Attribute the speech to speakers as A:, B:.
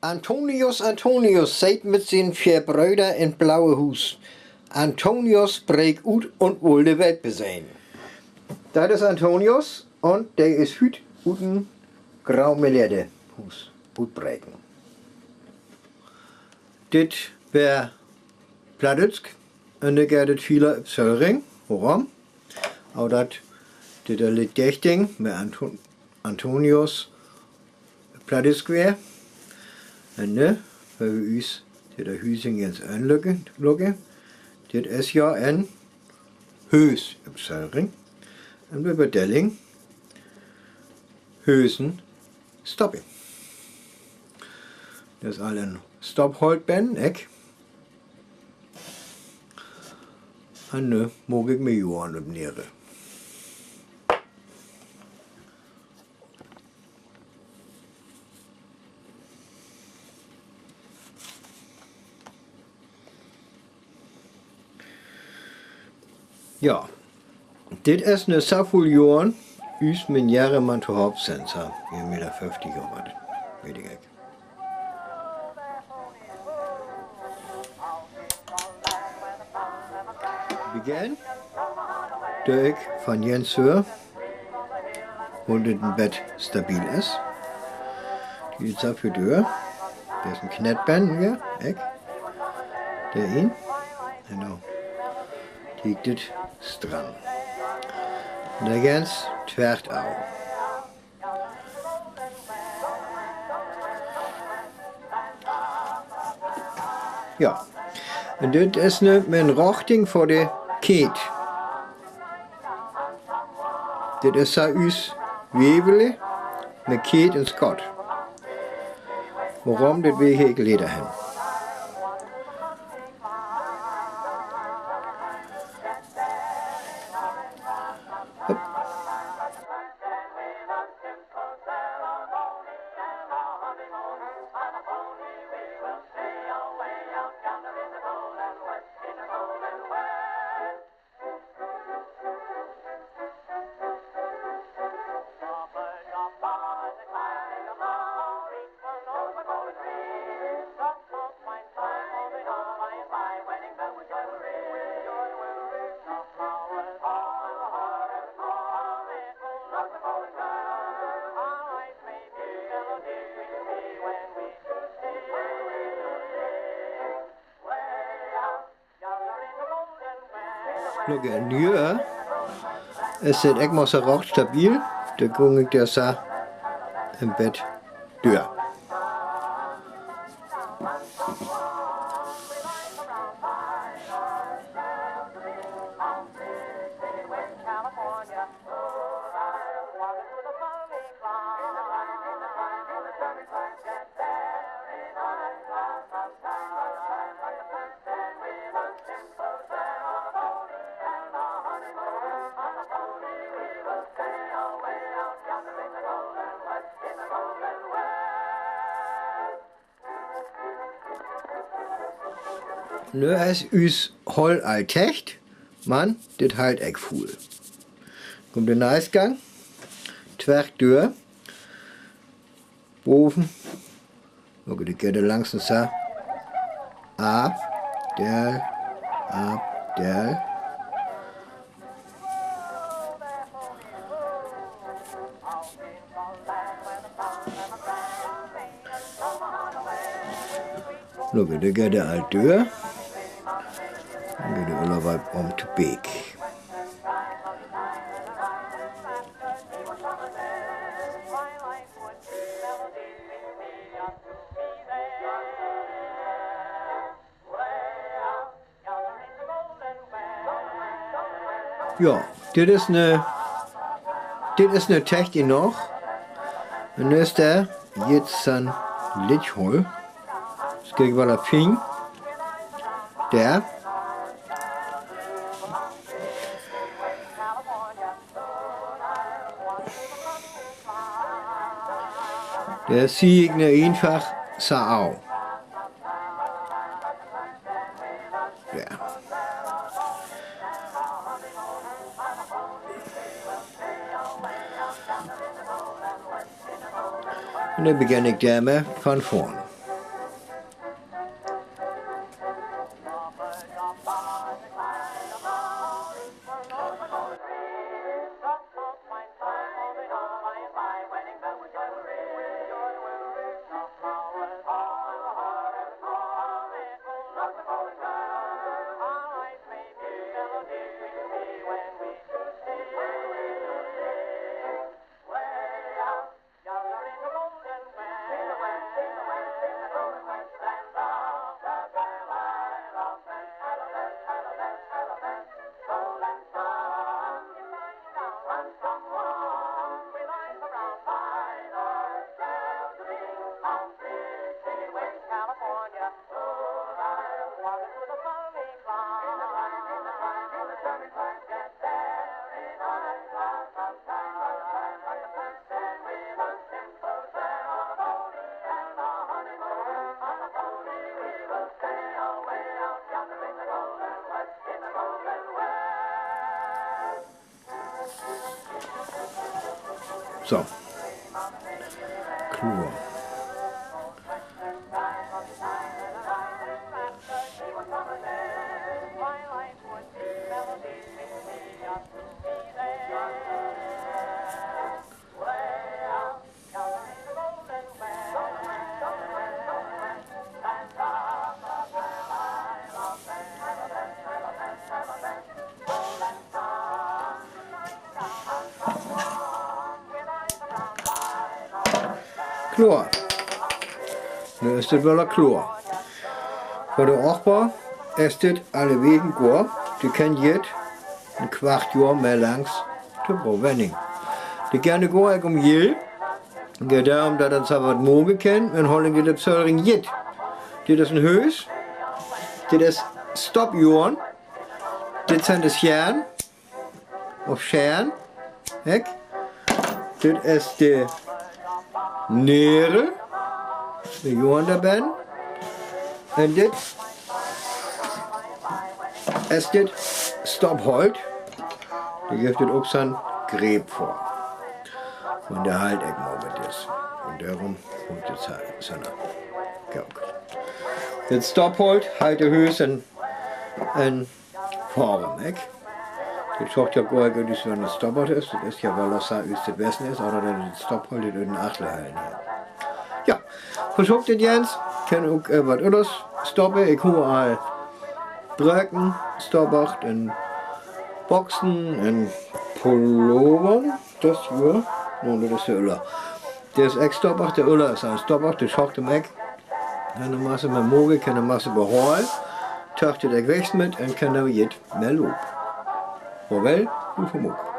A: Antonius seid mit seinen 4 Brüdern in blaue Hus. Antonius breek uit und will de Welt besehen. Das ist Antonius und der ist hüt uten graumelerde Hus utbreken. Dit wär Plattitsk und da geht het viele op Söllring. Warum? Auch dit lit Dächting mit Antonius Plattitsk wär. Und ne, wenn wir uns dit Hüsing jetzt anlucken, dit ist ja ein Hüs op Söllring. Und wir bedelling Hüsen stoppen. Das ist ein Stoppholt ben, ik. Und nu mag ik me Johan opneren. Ja, dit is een zoveel Johan, us mijn jaren man te hoofdsensor, 1,50 Meter of wat, weet ik. Begin, dat ik van Jens hoor, hoe het Bett stabil ist. Die ist dafür deur. Der ist ein Knetband hier, ik. Der ihn, genau. Liegt dit dran. Und der ganz twert auch. Ja, und das ist ein Rochting vor der Keet. Das ist so us Webele mit Keet und Scott. Warum? Das will ich Leder hin. Nu is het echt maar zo recht stabiel, dan kon ik daar zo im Bett durch. Nu is us hol altecht, man, dit halt ek voel. Komt de Neisgang, twerk deur, boven, ook de kette langzaam zo, ab, del, nu de kette alt deur. Dan gaan we allemaal om te beek. Ja, dit is een techie nog. En nu is er jetzt een lichthol. Dus kijk wel op ving. Der. Der zie ik nu einfach zo au. Ja. En dan begin ik daarmee van vorn. So. Klur. Chlor. Nu is dit wel een chlor. Voor de achtbouw is dit alle wegen goed. Je kan het een kwart jaar meer langs te bewennen. De gerne går ik om je. Het gaat daarom dat het zo wat mogen kan. En holen we de pseuring jet. Dit is een huis. Dit is stopjoren. Dit zijn de scheren. Of scheren. Kijk. Dit is de neren. De joren daarbij. En dit is dit stophout. Die geeft het ook zijn greep voor. Und der halt ik mal mit ist. Und darum kommt jetzt so eine Kijk. Dit stophout halt de huis en vorm. Dit zorgt ja goed dat het een stophout is. Dat is ja wel dat het het beste is, maar dat het stophout in een achterhallen. Ja, verzocht dit Jens. Kan ook wat anders stoppen. Ik hoor al Brücken, stoppacht en Boxen en Pullovern. Dat is wel. Nou, dat is de uller. Dit is echt stoppacht. De uller is een stoppacht. De schokt hem echt. En dan mag ze met mogen, kan de masse behouden. Tucht het echt weg met en kan dan het meer lopen. Hoewel, hoe vermogen.